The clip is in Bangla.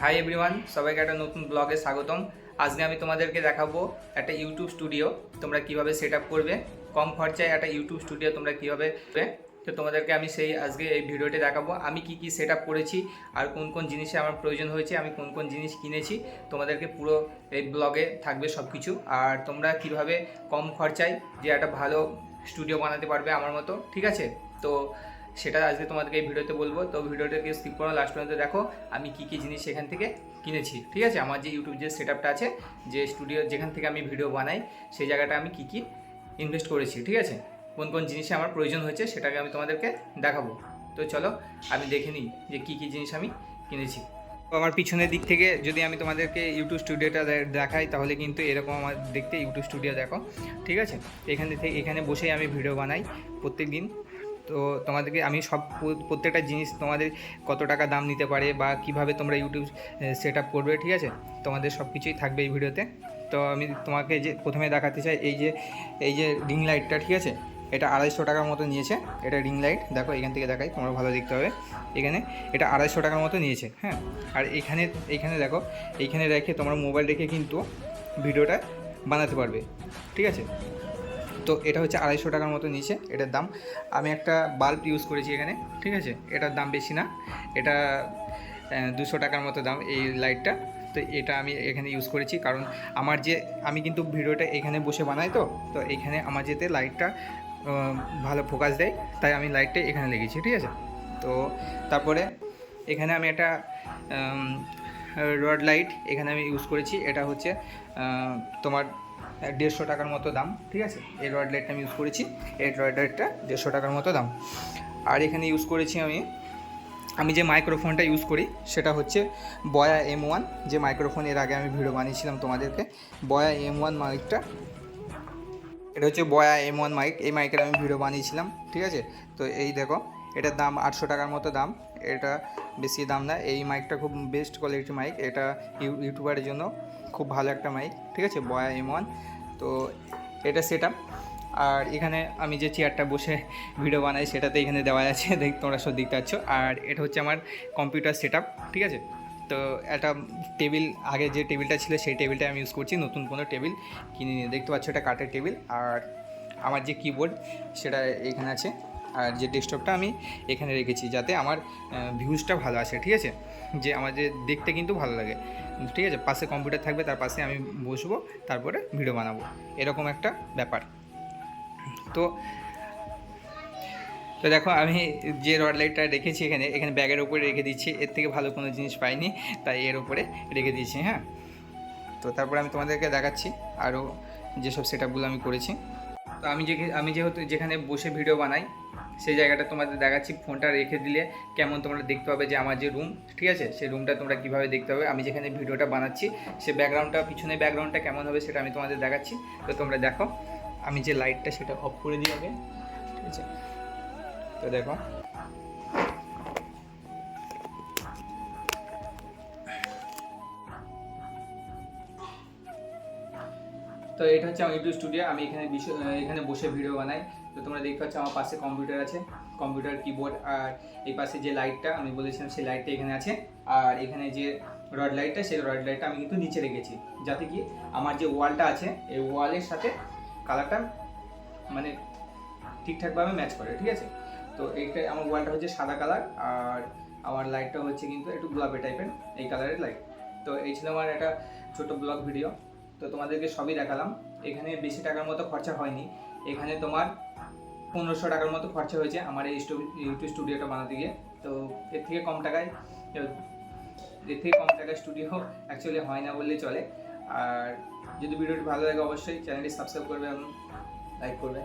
হাই এভরিওয়ান, সবাইকে একটা নতুন ব্লগে স্বাগতম। আজকে আমি তোমাদেরকে দেখাবো একটা ইউটিউব স্টুডিও তোমরা কিভাবে সেট আপ করবে, কম খরচায় একটা ইউটিউব স্টুডিও তোমরা কিভাবে করবে। তো তোমাদেরকে আমি সেই আজকে এই ভিডিওটি দেখাবো আমি কি কি সেট আপ করেছি আর কোন কোন জিনিসে আমার প্রয়োজন হয়েছে, আমি কোন কোন জিনিস কিনেছি। তোমাদেরকে পুরো এই ব্লগে থাকবে সব কিছু, আর তোমরা কিভাবে কম খরচায় যে একটা ভালো স্টুডিও বানাতে পারবে আমার মতো, ঠিক আছে? তো সেটা আজকে তোমাদেরকে এই ভিডিওতে বলবো। তো ভিডিওটাকে স্কিপ করো, লাস্ট পর্যন্ত দেখো আমি কি কি জিনিস সেখান থেকে কিনেছি, ঠিক আছে? আমার যে ইউটিউব যে সেট আপটা আছে, যে স্টুডিও যেখান থেকে আমি ভিডিও বানাই, সেই জায়গাটা আমি কি কি ইনভেস্ট করেছি, ঠিক আছে? কোন কোন জিনিসে আমার প্রয়োজন হয়েছে সেটাকে আমি তোমাদেরকে দেখাবো। তো চলো আমি দেখে নিই যে কি কি জিনিস আমি কিনেছি। তো আমার পিছনের দিক থেকে যদি আমি তোমাদেরকে ইউটিউব স্টুডিওটা দেখাই, তাহলে কিন্তু এরকম আমার দেখতে ইউটিউব স্টুডিও দেখো, ঠিক আছে? এখানে বসেই আমি ভিডিও বানাই প্রত্যেক দিন। তো তোমাদেরকে আমি প্রত্যেকটা জিনিস তোমাদের কত টাকা দাম নিতে পারে বা কিভাবে তোমরা ইউটিউব সেট আপ করবে, ঠিক আছে? তোমাদের সব কিছুই থাকবে এই ভিডিওতে। তো আমি তোমাকে যে প্রথমে দেখাতে চাই এই যে রিং লাইটটা, ঠিক আছে? এটা 250 টাকার মতো নিয়েছে। এটা রিং লাইট, দেখো এখান থেকে দেখাই, তোমরা ভালো দেখতে হবে। এখানে এটা 250 টাকার মতো নিয়েছে, হ্যাঁ। আর এইখানে দেখো, এইখানে রেখে তোমরা মোবাইল রেখে কিন্তু ভিডিওটা বানাতে পারবে, ঠিক আছে? তো এটা হচ্ছে 250 টাকার মতো নিচে এটার দাম। আমি একটা বাল্ব ইউজ করেছি এখানে, ঠিক আছে? এটার দাম বেশি না, এটা 200 টাকার মতো দাম এই লাইটটা। তো এটা আমি এখানে ইউজ করেছি কারণ আমি কিন্তু ভিডিওটা এখানে বসে বানাই। তো এইখানে আমার যেতে লাইটটা ভালো ফোকাস দেয়, তাই আমি লাইটটা এখানে লেগেছি, ঠিক আছে? তো তারপরে এখানে আমি একটা রড লাইট এখানে আমি ইউজ করেছি। এটা হচ্ছে তোমার 150 টাকার মতো দাম, ঠিক আছে? এই রড লাইটটা আমি ইউজ করেছি, এই রড লাইটটা 150 টাকার মতো দাম। আর এখানে ইউজ করেছি আমি যে মাইক্রোফোনটা ইউজ করি সেটা হচ্ছে বয়া M1, যে মাইক্রোফোন এর আগে আমি ভিডিও বানিয়েছিলাম তোমাদেরকে। বয়া M1 মাইকটা, এটা হচ্ছে বয়া M1 মাইক। এই মাইকের আমি ভিডিও বানিয়েছিলাম, ঠিক আছে? তো এই দেখো, এটার দাম 800 টাকার মতো দাম। এটা বেশি দাম না। এই মাইকটা খুব বেস্ট কোয়ালিটির মাইক, এটা ইউটিউবারের জন্য খুব ভালো একটা মাইক, ঠিক আছে? বয়া M1। তো এটা সেট আপ। আর এখানে আমি যে চেয়ারটা বসে ভিডিও বানাই সেটাতে এখানে দেওয়া আছে, তোমরা সব দেখতে পাচ্ছ। আর এটা হচ্ছে আমার কম্পিউটার সেট আপ, ঠিক আছে? তো একটা টেবিল, আগে যে টেবিলটা ছিল সেই টেবিলটা আমি ইউজ করছি, নতুন কোনো টেবিল কিনে নিয়ে। দেখতে পাচ্ছ এটা কাঠের টেবিল। আর আমার যে কিবোর্ড সেটা এখানে আছে। আর যে ডেস্কটপটা আমি এখানে রেখেছি যাতে আমার ভিউজটা ভালো আসে, ঠিক আছে? যে আমার যে দেখতে কিন্তু ভালো লাগে, ঠিক আছে? পাশে কম্পিউটার থাকবে, তার পাশে আমি বসবো, তারপরে ভিডিও বানাবো, এরকম একটা ব্যাপার। তো তো দেখো আমি যে রড লাইটটা রেখেছি এখানে ব্যাগের উপরে রেখে দিচ্ছি। এর থেকে ভালো কোনো জিনিস পাইনি, তাই এর উপরে রেখে দিয়েছি, হ্যাঁ। তো তারপরে আমি তোমাদেরকে দেখাচ্ছি আরও যেসব সেট আপগুলো আমি করেছি। তো আমি যেহেতু যেখানে বসে ভিডিও বানাই সেই জায়গাটা তোমাদের দেখাচ্ছি। ফোনটা রেখে দিলে কেমন তোমরা দেখতে পাবে যে আমার যে রুম, ঠিক আছে? সেই রুমটা তোমরা কীভাবে দেখতে পাবে, আমি যেখানে ভিডিওটা বানাচ্ছি সে পিছনে ব্যাকগ্রাউন্ডটা কেমন হবে সেটা আমি তোমাদের দেখাচ্ছি। তো তোমরা দেখো, আমি যে লাইটটা সেটা অফ করে দিই আগে, ঠিক আছে? তো দেখো, তো এটা হচ্ছে আমার ইউটিউব স্টুডিও। আমি এখানে বসে ভিডিও বানাই। তো তোমরা দেখতে পাচ্ছ আমার পাশে কম্পিউটার আছে, কম্পিউটার, কিবোর্ড। আর এই পাশে যে লাইটটা আমি বলেছিলাম সেই লাইটটা এখানে আছে। আর এখানে যে রড লাইটটা, সেই রড লাইটটা আমি কিন্তু নিচে রেখেছি, যাতে কি আমার যে ওয়ালটা আছে এই ওয়ালের সাথে কালারটা মানে ঠিকঠাকভাবে ম্যাচ করে, ঠিক আছে? তো এইটা আমার ওয়ালটা হচ্ছে সাদা কালার, আর আমার লাইটটা হচ্ছে কিন্তু একটু গোলাপি টাইপের, এই কালারের লাইট। তো এই ছিল আমার একটা ছোটো ব্লগ ভিডিও। তো তোমাদেরকে সবই দেখালাম। এখানে বেশি টাকার মতো খরচা হয়নি। এখানে তোমার 1500 টাকার মতো খরচা হয়েছে আমার এই ইউটিউব স্টুডিওটা বানাতে গিয়ে। তো এর থেকে কম টাকায় স্টুডিও অ্যাকচুয়ালি হয় না বললেই চলে। আর যদি ভিডিওটি ভালো লাগে অবশ্যই চ্যানেলটি সাবস্ক্রাইব করবে এবং লাইক করবে।